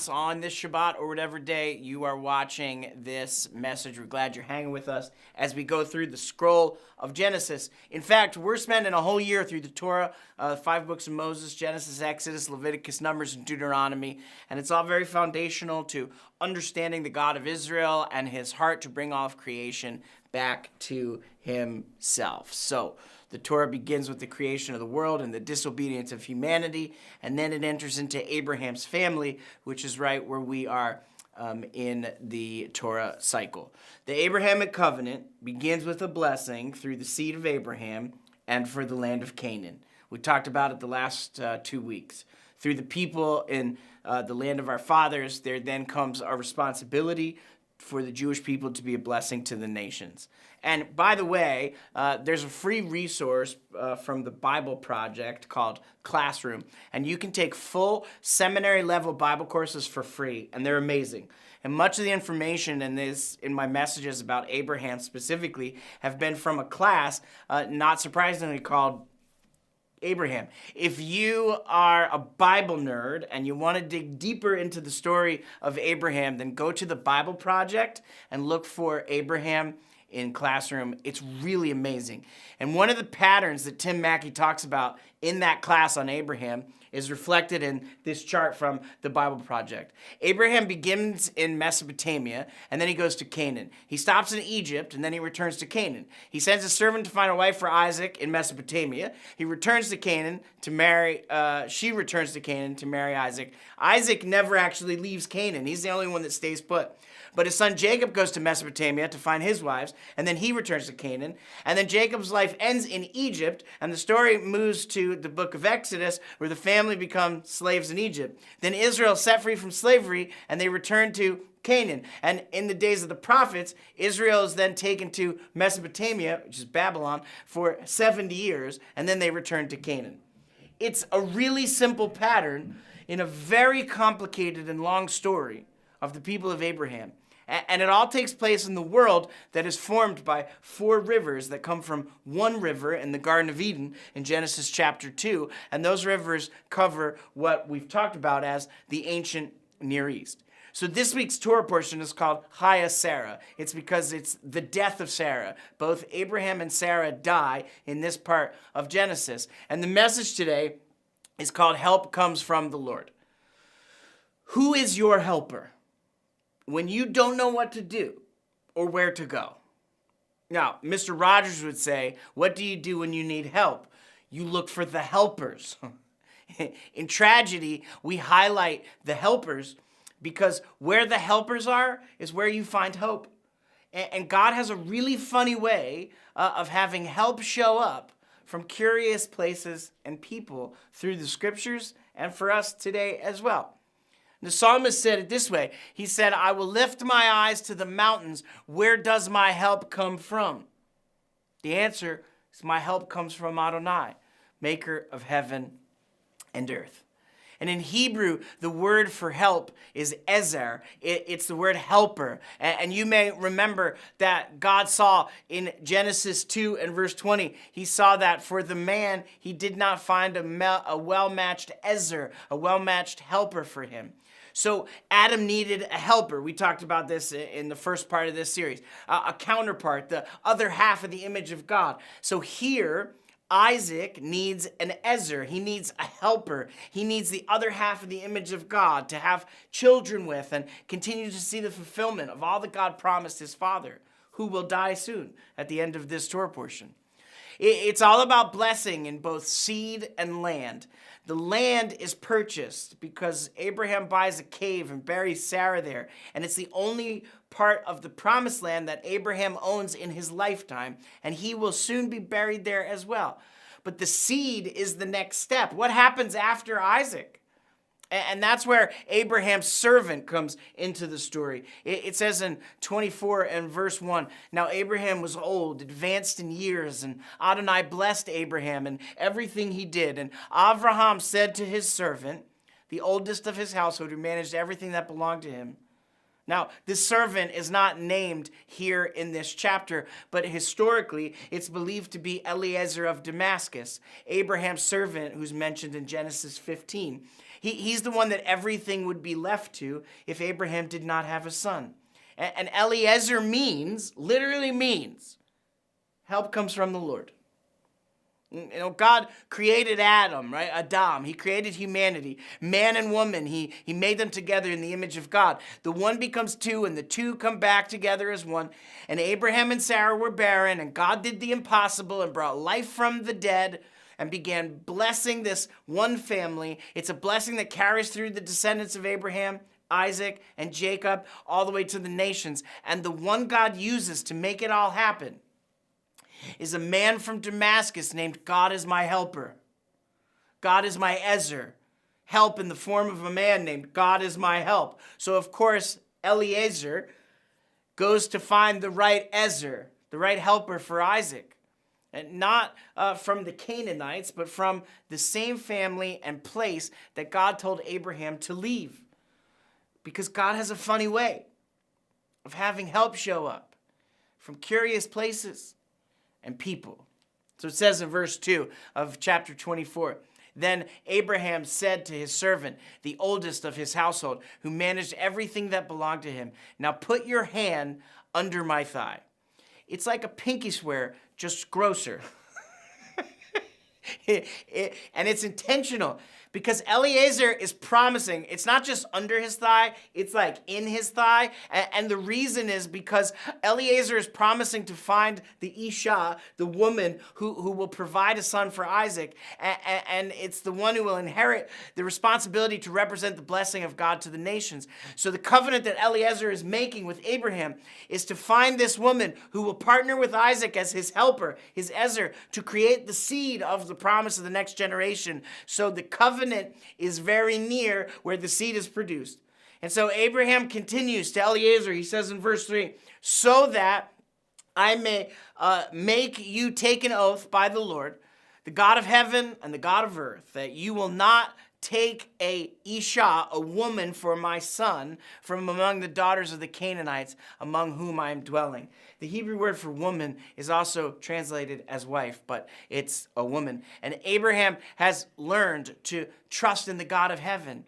us on this Shabbat or whatever day you are watching this message. We're glad you're hanging with us as we go through the scroll of Genesis. In fact, we're spending a whole year through the Torah, 5 books of Moses, Genesis, Exodus, Leviticus, Numbers, and Deuteronomy. And it's all very foundational to understanding the God of Israel and his heart to bring all of creation back to himself. So the Torah begins with the creation of the world and the disobedience of humanity, and then it enters into Abraham's family, which is right where we are in the Torah cycle. The Abrahamic covenant begins with a blessing through the seed of Abraham and for the land of Canaan. We talked about it the last 2 weeks. Through the people in the land of our fathers, there then comes our responsibility for the Jewish people to be a blessing to the nations. And by the way, there's a free resource from the Bible Project called Classroom, and you can take full seminary level Bible courses for free, and they're amazing. And much of the information in my messages about Abraham specifically have been from a class, not surprisingly, called Abraham. If you are a Bible nerd and you want to dig deeper into the story of Abraham, then go to the Bible Project and look for Abraham in Classroom. It's really amazing. And one of the patterns that Tim Mackey talks about in that class on Abraham is reflected in this chart from the Bible Project. Abraham begins in Mesopotamia, and then he goes to Canaan. He stops in Egypt, and then he returns to Canaan. He sends a servant to find a wife for Isaac in Mesopotamia. He returns to Canaan to marry, she returns to Canaan to marry Isaac. Isaac never actually leaves Canaan. He's the only one that stays put. But his son Jacob goes to Mesopotamia to find his wives, and then he returns to Canaan. And then Jacob's life ends in Egypt, and the story moves to the book of Exodus, where the family become slaves in Egypt. Then Israel is set free from slavery, and they return to Canaan. And in the days of the prophets, Israel is then taken to Mesopotamia, which is Babylon, for 70 years, and then they return to Canaan. It's a really simple pattern in a very complicated and long story of the people of Abraham. And it all takes place in the world that is formed by 4 rivers that come from one river in the Garden of Eden in Genesis chapter 2. And those rivers cover what we've talked about as the ancient Near East. So this week's Torah portion is called Chaya Sarah. It's because it's the death of Sarah. Both Abraham and Sarah die in this part of Genesis. And the message today is called Help Comes from the Lord. Who is your helper when you don't know what to do or where to go? Now, Mr. Rogers would say, what do you do when you need help? You look for the helpers. In tragedy, we highlight the helpers because where the helpers are is where you find hope. And God has a really funny way of having help show up from curious places and people through the scriptures and for us today as well. The psalmist said it this way. He said, I will lift my eyes to the mountains. Where does my help come from? The answer is my help comes from Adonai, maker of heaven and earth. And in Hebrew, the word for help is ezer. It's the word helper. And you may remember that God saw in Genesis 2 and verse 20, he saw that for the man, he did not find a well-matched ezer, a well-matched helper for him. So Adam needed a helper. We talked about this in the first part of this series. A counterpart, the other half of the image of God. So here, Isaac needs an ezer. He needs a helper. He needs the other half of the image of God to have children with and continue to see the fulfillment of all that God promised his father, who will die soon at the end of this Torah portion. It's all about blessing in both seed and land. The land is purchased because Abraham buys a cave and buries Sarah there. And it's the only part of the promised land that Abraham owns in his lifetime. And he will soon be buried there as well. But the seed is the next step. What happens after Isaac? And that's where Abraham's servant comes into the story. It says in 24 and verse 1, now Abraham was old, advanced in years, and Adonai blessed Abraham and everything he did. And Avraham said to his servant, the oldest of his household, who managed everything that belonged to him. Now, this servant is not named here in this chapter, but historically, it's believed to be Eliezer of Damascus, Abraham's servant who's mentioned in Genesis 15. He's the one that everything would be left to if Abraham did not have a son. And Eliezer literally means, help comes from the Lord. God created Adam, right? Adam. He created humanity, man and woman. He made them together in the image of God. The one becomes two, and the two come back together as one. And Abraham and Sarah were barren, and God did the impossible and brought life from the dead and began blessing this one family. It's a blessing that carries through the descendants of Abraham, Isaac, and Jacob, all the way to the nations. And the one God uses to make it all happen is a man from Damascus named God is my helper. God is my Ezer. Help in the form of a man named God is my help. So, of course, Eliezer goes to find the right Ezer, the right helper for Isaac. And not from the Canaanites, but from the same family and place that God told Abraham to leave. Because God has a funny way of having help show up from curious places and people. So it says in verse 2 of chapter 24, then Abraham said to his servant, the oldest of his household, who managed everything that belonged to him, now put your hand under my thigh. It's like a pinky swear, just grosser. And it's intentional because Eliezer is promising. It's not just under his thigh, it's like in his thigh. And the reason is because Eliezer is promising to find the Isha, the woman who will provide a son for Isaac. And it's the one who will inherit the responsibility to represent the blessing of God to the nations. So the covenant that Eliezer is making with Abraham is to find this woman who will partner with Isaac as his helper, his Ezer, to create the seed of the promise of the next generation. So the covenant is very near where the seed is produced. And so Abraham continues to Eliezer. He says in verse 3, so that I may make you take an oath by the Lord, the God of heaven and the God of earth, that you will not take a Isha, a woman, for my son from among the daughters of the Canaanites among whom I am dwelling. The Hebrew word for woman is also translated as wife, but it's a woman. And Abraham has learned to trust in the God of heaven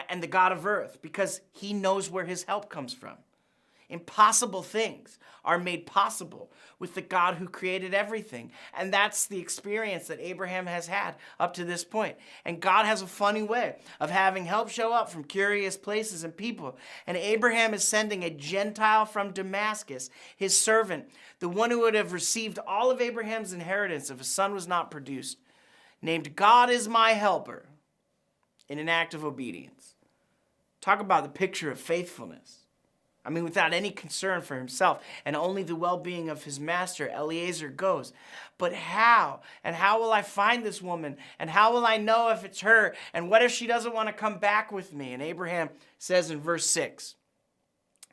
and the God of earth because he knows where his help comes from. Impossible things are made possible with the God who created everything. And that's the experience that Abraham has had up to this point. And God has a funny way of having help show up from curious places and people. And Abraham is sending a Gentile from Damascus, his servant, the one who would have received all of Abraham's inheritance if a son was not produced, named God is my helper, in an act of obedience. Talk about the picture of faithfulness. I mean, without any concern for himself and only the well-being of his master, Eliezer goes. But how? And how will I find this woman? And how will I know if it's her? And what if she doesn't want to come back with me? And Abraham says in verse 6,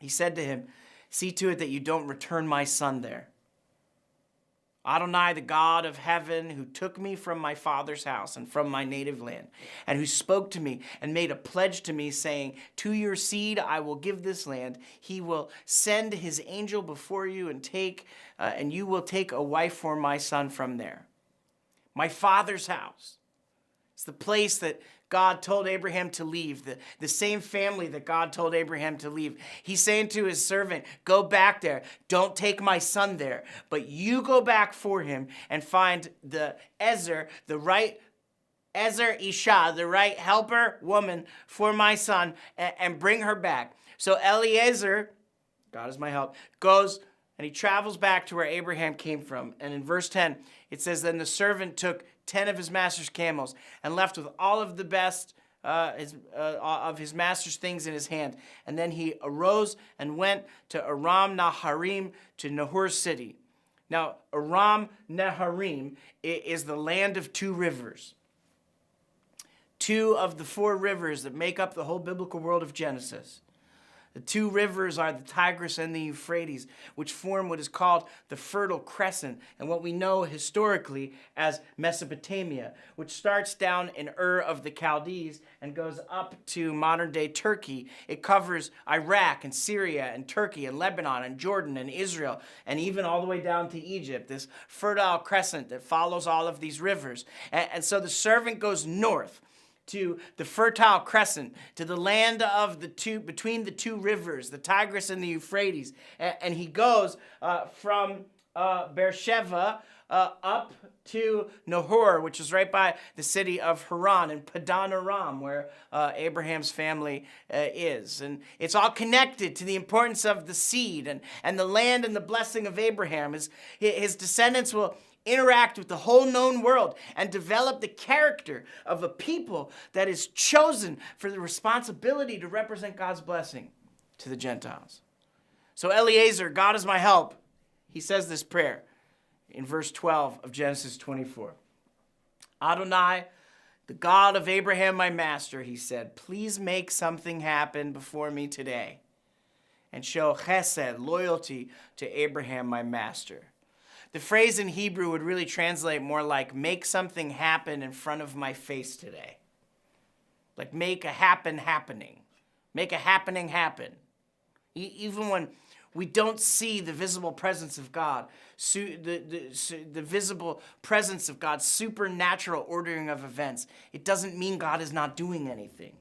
he said to him, see to it that you don't return my son there. Adonai, the God of heaven, who took me from my father's house and from my native land, and who spoke to me and made a pledge to me, saying, to your seed I will give this land. He will send his angel before you and you will take a wife for my son from there. My father's house. It's the place that God told Abraham to leave, the same family that God told Abraham to leave. He's saying to his servant, go back there. Don't take my son there, but you go back for him and find the Ezer, the right Ezer Isha, the right helper woman for my son, and bring her back. So Eliezer, God is my help, goes and he travels back to where Abraham came from. And in verse 10, it says, then the servant took 10 of his master's camels and left with all of the best of his master's things in his hand. And then he arose and went to Aram Naharim, to Nahor's city. Now, Aram Naharim is the land of two rivers. Two of the four rivers that make up the whole biblical world of Genesis. The two rivers are the Tigris and the Euphrates, which form what is called the Fertile Crescent, and what we know historically as Mesopotamia, which starts down in Ur of the Chaldees and goes up to modern-day Turkey. It covers Iraq and Syria and Turkey and Lebanon and Jordan and Israel, and even all the way down to Egypt, this Fertile Crescent that follows all of these rivers. And so the servant goes north to the Fertile Crescent, to the land of between the two rivers, the Tigris and the Euphrates. And he goes from Beersheba up to Nahor, which is right by the city of Haran, and Padan Aram, where Abraham's family is. And it's all connected to the importance of the seed and the land and the blessing of Abraham. His descendants will interact with the whole known world and develop the character of a people that is chosen for the responsibility to represent God's blessing to the Gentiles. So Eliezer, God is my help, he says this prayer in verse 12 of Genesis 24. Adonai, the God of Abraham my master, he said, please make something happen before me today and show chesed, loyalty, to Abraham my master. The phrase in Hebrew would really translate more like make something happen in front of my face today. Like make a happening. Make a happening happen. Even when we don't see the visible presence of God, the visible presence of God's supernatural ordering of events, it doesn't mean God is not doing anything.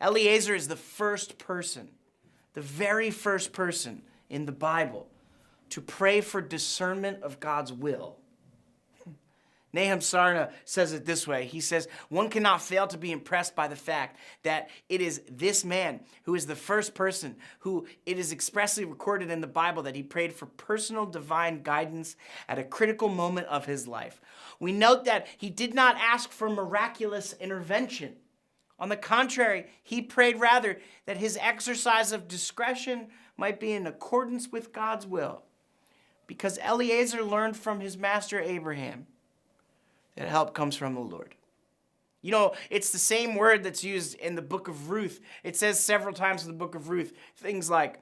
Eliezer is the first person, the very first person in the Bible to pray for discernment of God's will. Nahum Sarna says it this way. He says, one cannot fail to be impressed by the fact that it is this man who is the first person who it is expressly recorded in the Bible that he prayed for personal divine guidance at a critical moment of his life. We note that he did not ask for miraculous intervention. On the contrary, he prayed rather that his exercise of discretion might be in accordance with God's will. Because Eliezer learned from his master Abraham that help comes from the Lord. You know, it's the same word that's used in the book of Ruth. It says several times in the book of Ruth, things like,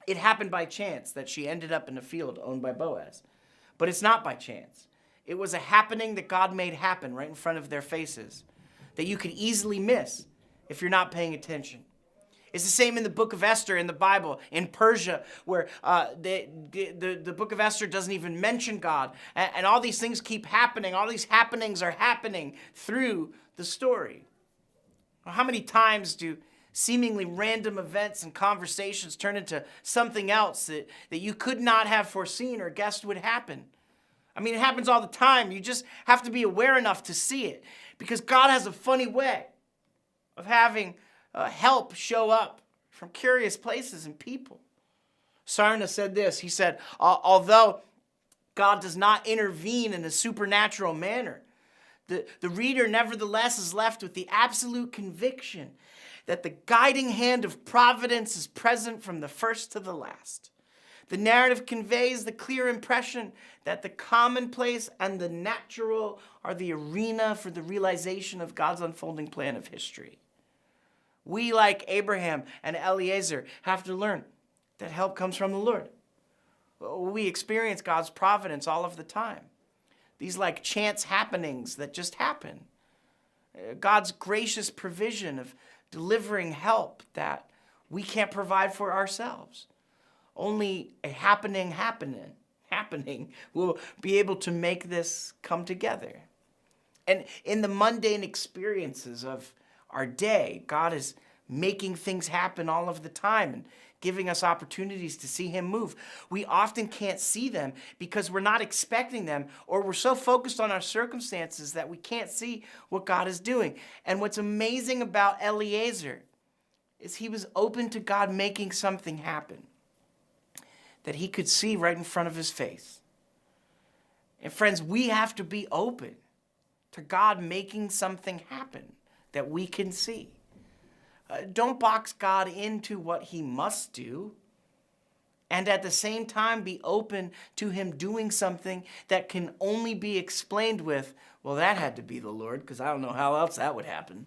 it happened by chance that she ended up in a field owned by Boaz. But it's not by chance. It was a happening that God made happen right in front of their faces that you could easily miss if you're not paying attention. It's the same in the book of Esther in the Bible, in Persia, where the book of Esther doesn't even mention God. And all these things keep happening. All these happenings are happening through the story. Well, how many times do seemingly random events and conversations turn into something else that you could not have foreseen or guessed would happen? I mean, it happens all the time. You just have to be aware enough to see it. Because God has a funny way of having help show up from curious places and people. Sarna said this. He said, although God does not intervene in a supernatural manner, the reader nevertheless is left with the absolute conviction that the guiding hand of providence is present from the first to the last. The narrative conveys the clear impression that the commonplace and the natural are the arena for the realization of God's unfolding plan of history. We, like Abraham and Eliezer, have to learn that help comes from the Lord. We experience God's providence all of the time. These like chance happenings that just happen. God's gracious provision of delivering help that we can't provide for ourselves. Only a happening will be able to make this come together. And in the mundane experiences of our day, God is making things happen all of the time and giving us opportunities to see him move. We often can't see them because we're not expecting them, or we're so focused on our circumstances that we can't see what God is doing. And what's amazing about Eliezer is he was open to God making something happen that he could see right in front of his face. And friends, we have to be open to God making something happen that we can see. Don't box God into what he must do, and at the same time be open to him doing something that can only be explained with, well, that had to be the Lord, because I don't know how else that would happen.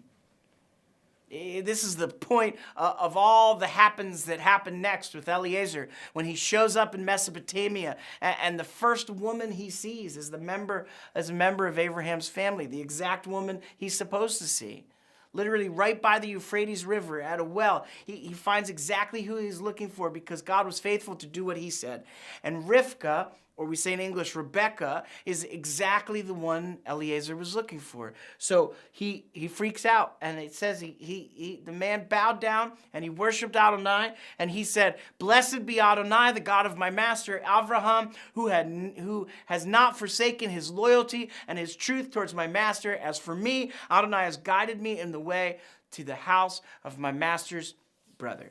This is the point of all the happens that happen next with Eliezer when he shows up in Mesopotamia, and the first woman he sees is a member of Abraham's family, the exact woman he's supposed to see. Literally right by the Euphrates River at a well. He finds exactly who he's looking for because God was faithful to do what he said. And Rivkah, or we say in English, Rebecca, is exactly the one Eliezer was looking for. So he freaks out, and it says the man bowed down and he worshipped Adonai, and he said, "Blessed be Adonai, the God of my master Avraham, who has not forsaken his loyalty and his truth towards my master. As for me, Adonai has guided me in the way to the house of my master's brother."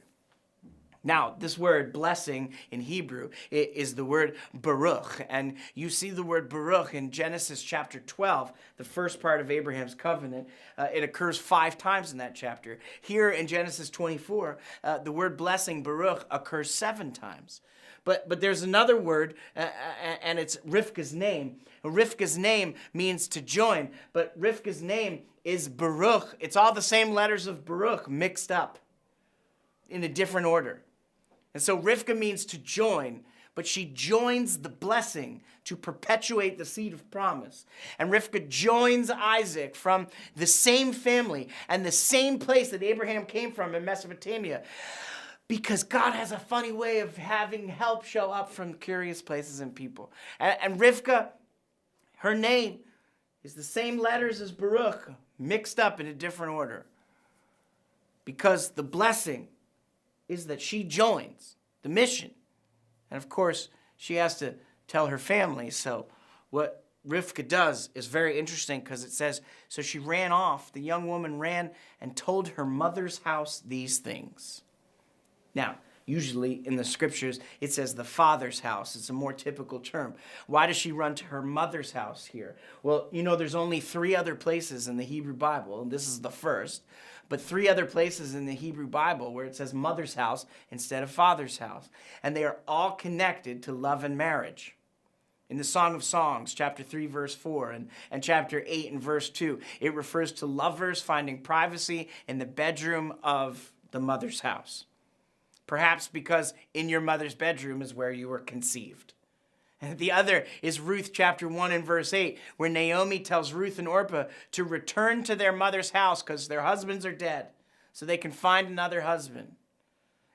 Now, this word blessing in Hebrew is the word Baruch. And you see the word Baruch in Genesis chapter 12, the first part of Abraham's covenant. It occurs 5 times in that chapter. Here in Genesis 24, the word blessing, Baruch, occurs 7 times. But there's another word, and it's Rivkah's name. Rivkah's name means to join, but Rivkah's name is Baruch. It's all the same letters of Baruch mixed up in a different order. And so Rivkah means to join, but she joins the blessing to perpetuate the seed of promise. And Rivkah joins Isaac from the same family and the same place that Abraham came from in Mesopotamia, because God has a funny way of having help show up from curious places and people. And Rivkah, her name is the same letters as Baruch, mixed up in a different order, because the blessing is that she joins the mission. And of course, she has to tell her family. So what Rivkah does is very interesting, because it says, so she ran off, the young woman ran and told her mother's house these things. Now, usually in the scriptures, it says the father's house. It's a more typical term. Why does she run to her mother's house here? Well, there's only 3 other places in the Hebrew Bible, and this is the first, but 3 other places in the Hebrew Bible where it says mother's house instead of father's house. And they are all connected to love and marriage. In the Song of Songs, chapter 3, verse 4, and chapter 8 and verse 2, it refers to lovers finding privacy in the bedroom of the mother's house. Perhaps because in your mother's bedroom is where you were conceived. And the other is Ruth chapter 1 and verse 8, where Naomi tells Ruth and Orpah to return to their mother's house because their husbands are dead, so they can find another husband.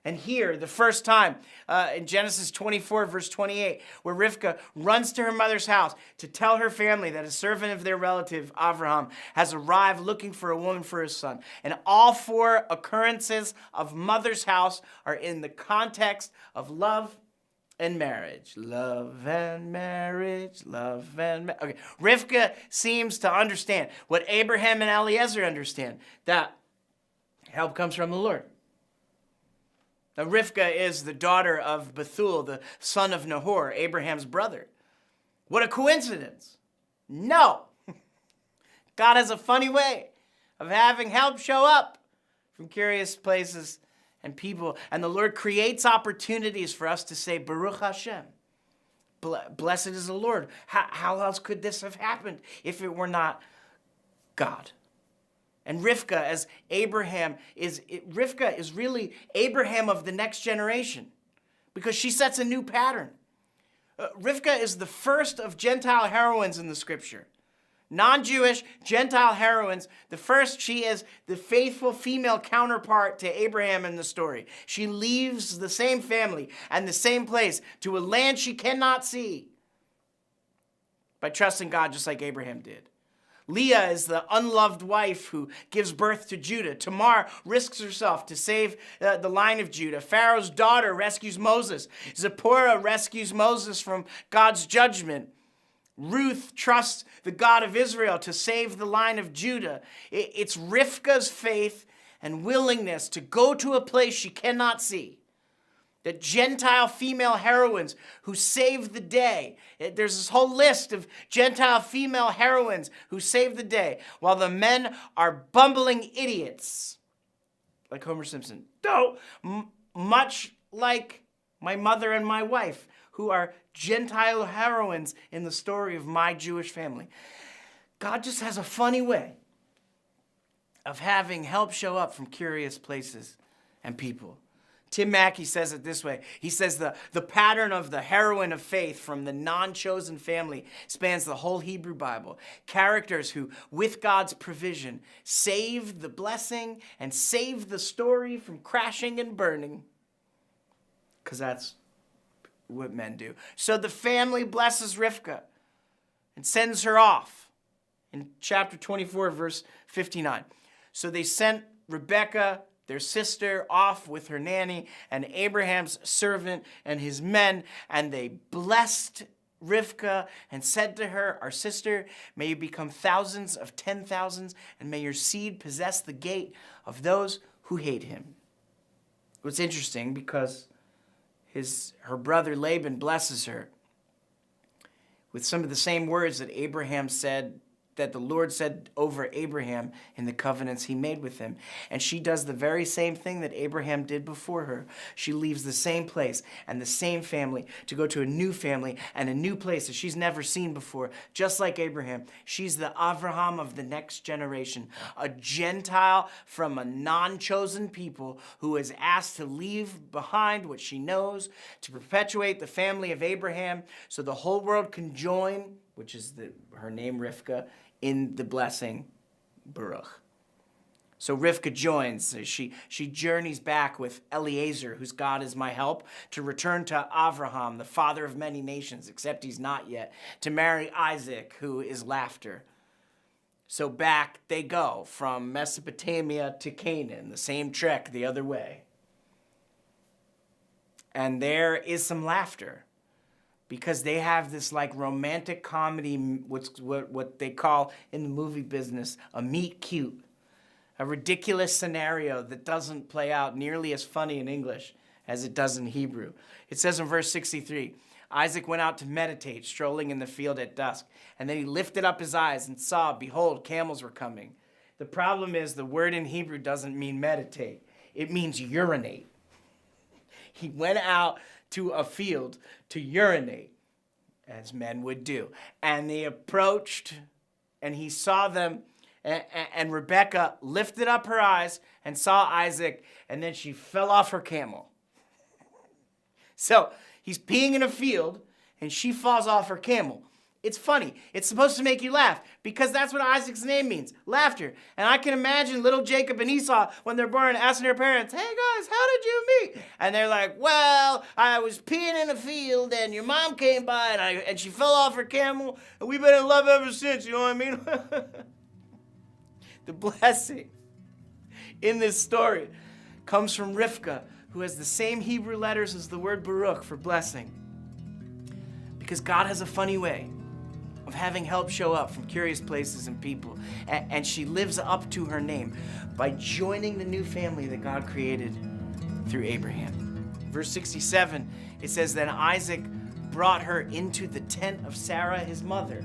And here, the first time, in Genesis 24, verse 28, where Rivkah runs to her mother's house to tell her family that a servant of their relative, Avraham, has arrived looking for a woman for his son. And all 4 occurrences of mother's house are in the context of love and marriage. Love and marriage, love and marriage. Okay, Rivkah seems to understand what Abraham and Eliezer understand, that help comes from the Lord. Now, Rivkah is the daughter of Bethuel, the son of Nahor, Abraham's brother. What a coincidence. No. God has a funny way of having help show up from curious places and people. And the Lord creates opportunities for us to say, Baruch Hashem. Blessed is the Lord. How else could this have happened if it were not God? And Rivkah, as Rivkah is really Abraham of the next generation, because she sets a new pattern. Rivkah is the first of Gentile heroines in the scripture. Non-Jewish Gentile heroines. The first, she is the faithful female counterpart to Abraham in the story. She leaves the same family and the same place to a land she cannot see by trusting God just like Abraham did. Leah is the unloved wife who gives birth to Judah. Tamar risks herself to save the line of Judah. Pharaoh's daughter rescues Moses. Zipporah rescues Moses from God's judgment. Ruth trusts the God of Israel to save the line of Judah. It's Rivkah's faith and willingness to go to a place she cannot see. The Gentile female heroines who save the day. There's this whole list of Gentile female heroines who save the day, while the men are bumbling idiots, like Homer Simpson. Though, much like my mother and my wife, who are Gentile heroines in the story of my Jewish family. God just has a funny way of having help show up from curious places and people. Tim Mackey says it this way. He says the pattern of the heroine of faith from the non-chosen family spans the whole Hebrew Bible. Characters who, with God's provision, saved the blessing and saved the story from crashing and burning. Because that's what men do. So the family blesses Rivkah and sends her off in chapter 24, verse 59. So they sent Rebekah, their sister, off with her nanny and Abraham's servant and his men, and they blessed Rivkah and said to her, our sister, may you become thousands of 10,000s, and may your seed possess the gate of those who hate him. What's interesting, because her brother Laban blesses her with some of the same words that Abraham said, that the Lord said over Abraham in the covenants he made with him. And she does the very same thing that Abraham did before her. She leaves the same place and the same family to go to a new family and a new place that she's never seen before. Just like Abraham, she's the Avraham of the next generation, a Gentile from a non-chosen people who is asked to leave behind what she knows to perpetuate the family of Abraham so the whole world can join, which is her name Rivkah, in the blessing Baruch. So Rivkah joins. She journeys back with Eliezer, whose God is my help, to return to Avraham, the father of many nations, except he's not yet, to marry Isaac, who is laughter. So back they go from Mesopotamia to Canaan, the same trek the other way. And there is some laughter, because they have this like romantic comedy, what they call in the movie business a meet cute, a ridiculous scenario that doesn't play out nearly as funny in English as it does in Hebrew. It says in verse 63, Isaac went out to meditate, strolling in the field at dusk, and then he lifted up his eyes and saw, behold, camels were coming. The problem is the word in Hebrew doesn't mean meditate. It means urinate. He went out to a field to urinate, as men would do. And they approached, and he saw them, and Rebekah lifted up her eyes and saw Isaac, and then she fell off her camel. So he's peeing in a field, and she falls off her camel. It's funny. It's supposed to make you laugh, because that's what Isaac's name means, laughter. And I can imagine little Jacob and Esau, when they're born, asking their parents, hey guys, how did you meet? And they're like, well, I was peeing in a field and your mom came by and she fell off her camel and we've been in love ever since, you know what I mean? The blessing in this story comes from Rivkah, who has the same Hebrew letters as the word Baruch for blessing. Because God has a funny way of having help show up from curious places and people. And she lives up to her name by joining the new family that God created through Abraham. Verse 67, it says, then Isaac brought her into the tent of Sarah, his mother.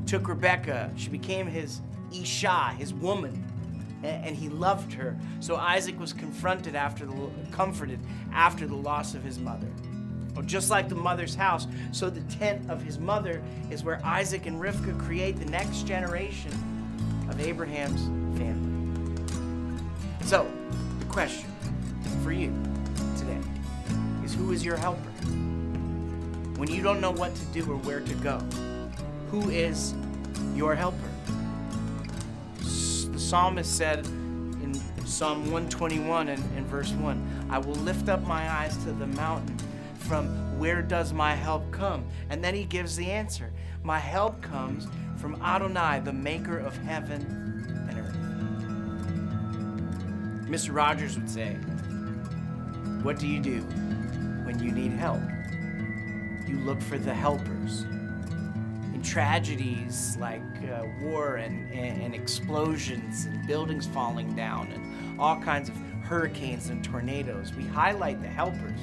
Took Rebekah, she became his Isha, his woman, and he loved her. So Isaac was comforted after the loss of his mother. Just like the mother's house, so the tent of his mother is where Isaac and Rivkah create the next generation of Abraham's family. So, the question for you today is, who is your helper? When you don't know what to do or where to go, who is your helper? The psalmist said in Psalm 121 and verse 1, I will lift up my eyes to the mountain. From where does my help come? And then he gives the answer. My help comes from Adonai, the maker of heaven and earth. Mr. Rogers would say, what do you do when you need help? You look for the helpers. In tragedies like war and explosions and buildings falling down and all kinds of hurricanes and tornadoes, we highlight the helpers.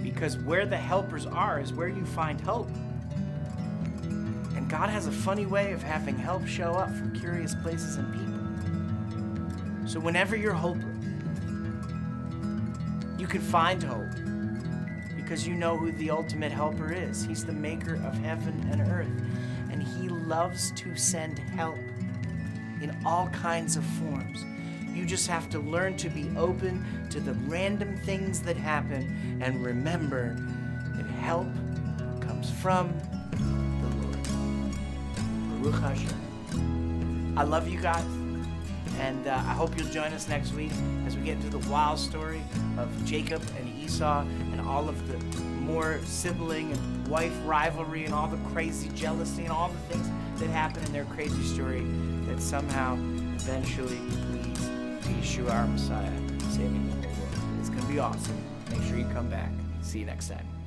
Because where the helpers are is where you find hope. And God has a funny way of having help show up from curious places and people. So whenever you're hopeless, you can find hope because you know who the ultimate helper is. He's the maker of heaven and earth. And he loves to send help in all kinds of forms. You just have to learn to be open to the random things that happen and remember that help comes from the Lord. Baruch Hashem. I love you guys. And I hope you'll join us next week as we get into the wild story of Jacob and Esau and all of the more sibling and wife rivalry and all the crazy jealousy and all the things that happen in their crazy story that somehow eventually leads to Yeshua, our Messiah, saving the whole world. It's going to be awesome. Make sure you come back. See you next time.